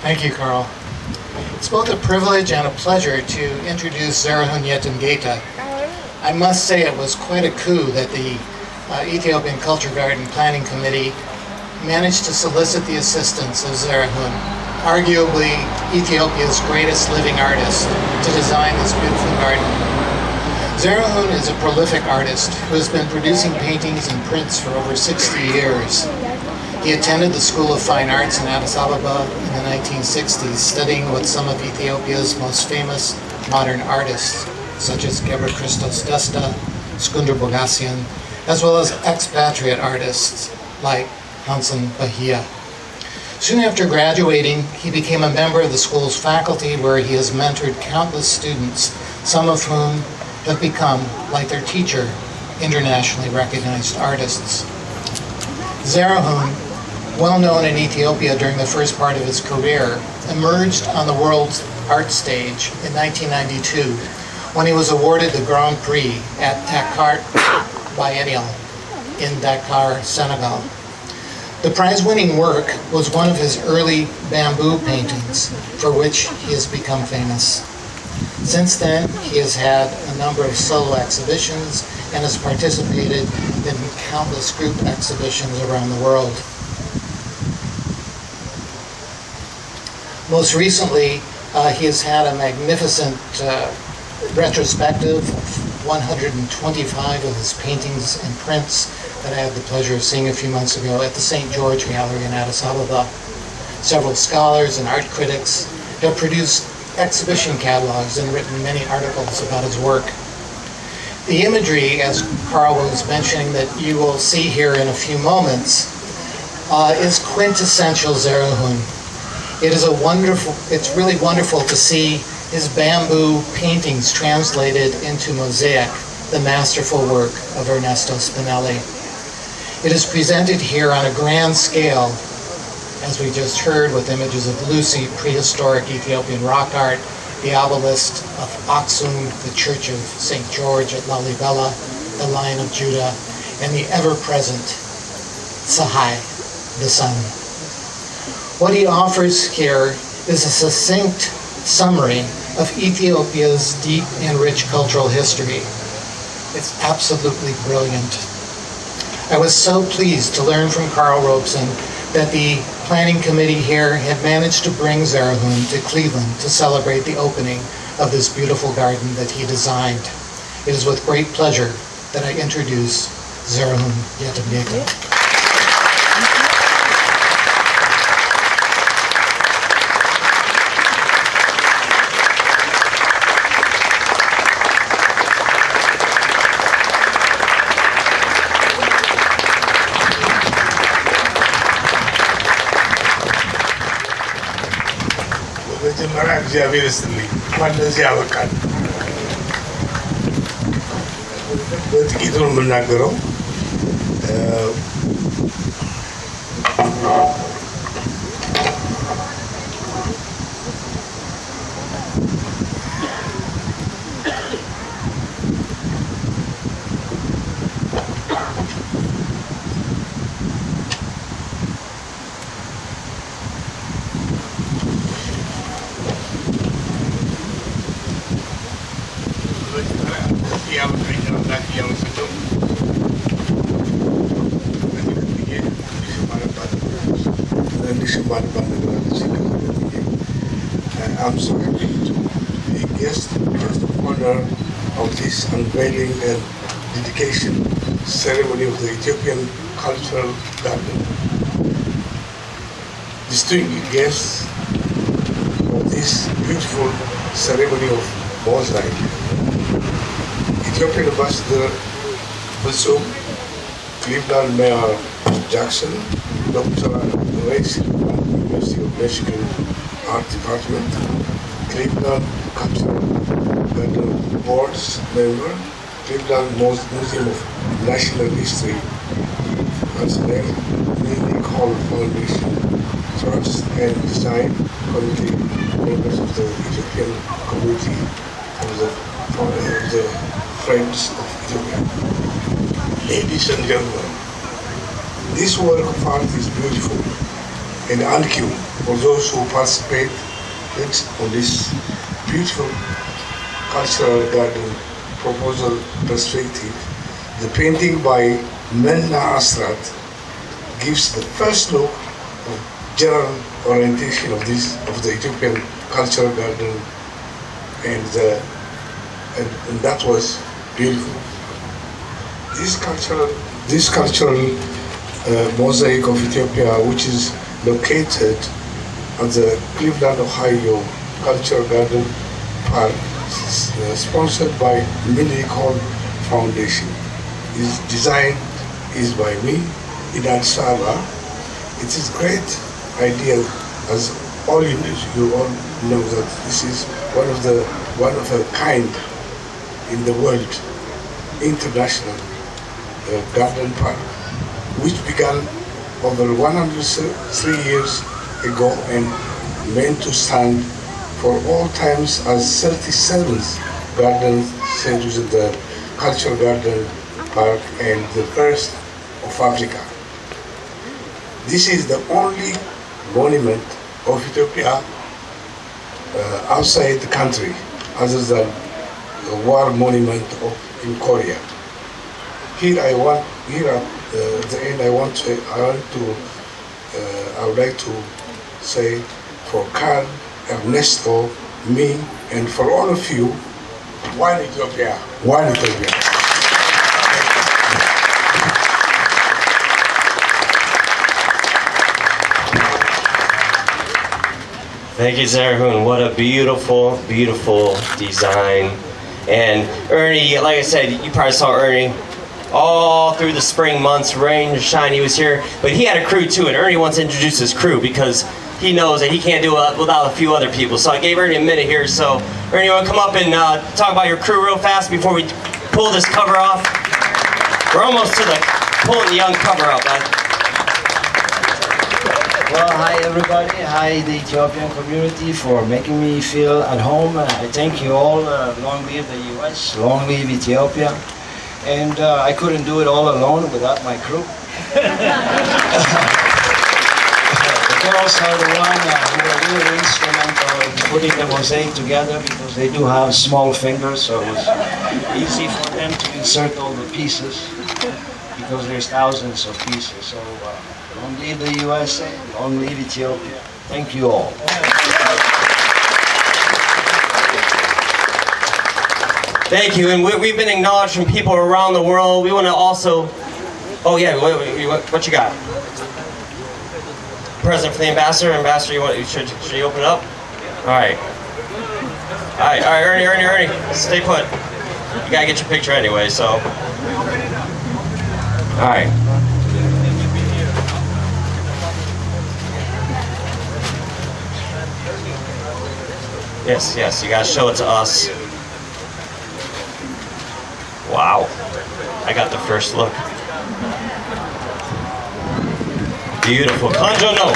Thank you, Carl. It's both a privilege and a pleasure to introduce Zerihun Yetimgeta. I must say it was quite a coup that the Ethiopian Culture Garden Planning Committee managed to solicit the assistance of Zerihun, arguably Ethiopia's greatest living artist, to design this beautiful garden. Zerihun is a prolific artist who has been producing paintings and prints for over 60 years. He attended the School of Fine Arts in Addis Ababa in the 1960s, studying with some of Ethiopia's most famous modern artists, such as Gebre Christos Desta, Skundar Bogassian, as well as expatriate artists like Hansen Bahia. Soon after graduating, he became a member of the school's faculty, where he has mentored countless students, some of whom have become, like their teacher, internationally recognized artists. Zerihun, well known in Ethiopia during the first part of his career, emerged on the world's art stage in 1992 when he was awarded the Grand Prix at Dakar Biennial in Dakar, Senegal. The prize-winning work was one of his early bamboo paintings, for which he has become famous. Since then, he has had a number of solo exhibitions and has participated in countless group exhibitions around the world. Most recently, he has had a magnificent retrospective of 125 of his paintings and prints that I had the pleasure of seeing a few months ago at the St. George Gallery in Addis Ababa. Several scholars and art critics have produced exhibition catalogs and written many articles about his work. The imagery, as Carl was mentioning, that you will see here in a few moments, is quintessential Zerihun. It's really wonderful to see his bamboo paintings translated into Mosaic, the masterful work of Ernesto Spinelli. It is presented here on a grand scale, as we just heard, with images of Lucy, prehistoric Ethiopian rock art, the obelisk of Aksum, the Church of St. George at Lalibela, the Lion of Judah, and the ever-present Sahai, the sun. What he offers here is a succinct summary of Ethiopia's deep and rich cultural history. It's absolutely brilliant. I was so pleased to learn from Carl Robeson that the planning committee here had managed to bring Zerihun to Cleveland to celebrate the opening of this beautiful garden that he designed. It is with great pleasure that I introduce Zerihun Yetimgeta. መጀመሪያ እግዚአብሔር ይስጥልኝ እንደዚህ ያበቃል። በጥቂቱ ነው የምናገረው። I'm so happy to be a guest of honor of this unveiling and dedication ceremony of the Ethiopian Cultural Garden. Distinguished guests of this beautiful ceremony of Mosaic. Ethiopian Ambassador Wilson, Cleveland Mayor Jackson, Dr. Ray Silverman, University of Michigan Art Department, Cleveland Cultural Garden Board's member, Cleveland Museum of National History, Menelik Hall Foundation, Trust and Design Committee, members of the Ethiopian community of the Friends of Ethiopia. Ladies and gentlemen, this work of art is beautiful and uncommon. for those who participate on this beautiful cultural garden proposal perspective. The painting by Menna Asrat gives the first look of general orientation of the Ethiopian cultural garden, and that was beautiful. This cultural mosaic of Ethiopia, which is located at the Cleveland, Ohio Cultural Garden Park, sponsored by Menelik Hall Foundation. Its design is by me in Addis Ababa. It is great idea, as all you all know that this is one of a kind in the world, international garden park, which began over 103 years ago and meant to stand for all times as 37th garden centers in the cultural garden park and the first of Africa. This is the only monument of Ethiopia outside the country, other than the war monument in Korea. Here at the end, I would like to say for Carl, Ernesto, me, and for all of you, one Ethiopia, one Ethiopia. Thank you, Zerihun. What a beautiful, beautiful design. And Ernie, like I said, you probably saw Ernie all through the spring months, rain, shine, he was here. But he had a crew too, and Ernie wants to introduce his crew because he knows that he can't do it without a few other people. So I gave Ernie a minute here. So Ernie, you want to come up and talk about your crew real fast before we pull this cover off? We're almost to the pulling the young cover up. Well, hi everybody, hi the Ethiopian community for making me feel at home. I thank you all. Long live the US, long live Ethiopia. And I couldn't do it all alone without my crew. The girls are the one who were really instrumental in putting the mosaic together because they do have small fingers, so it was easy for them to insert all the pieces because there's thousands of pieces. So long live the USA, long live Ethiopia. Thank you all. Thank you, and we've been acknowledged from people around the world. We want to also, oh yeah, what you got? Present for the ambassador. Ambassador, should you open it up? All right, Ernie, stay put. You gotta get your picture anyway, so. All right. Yes, you gotta show it to us. Wow, I got the first look. Beautiful. Kanjo no.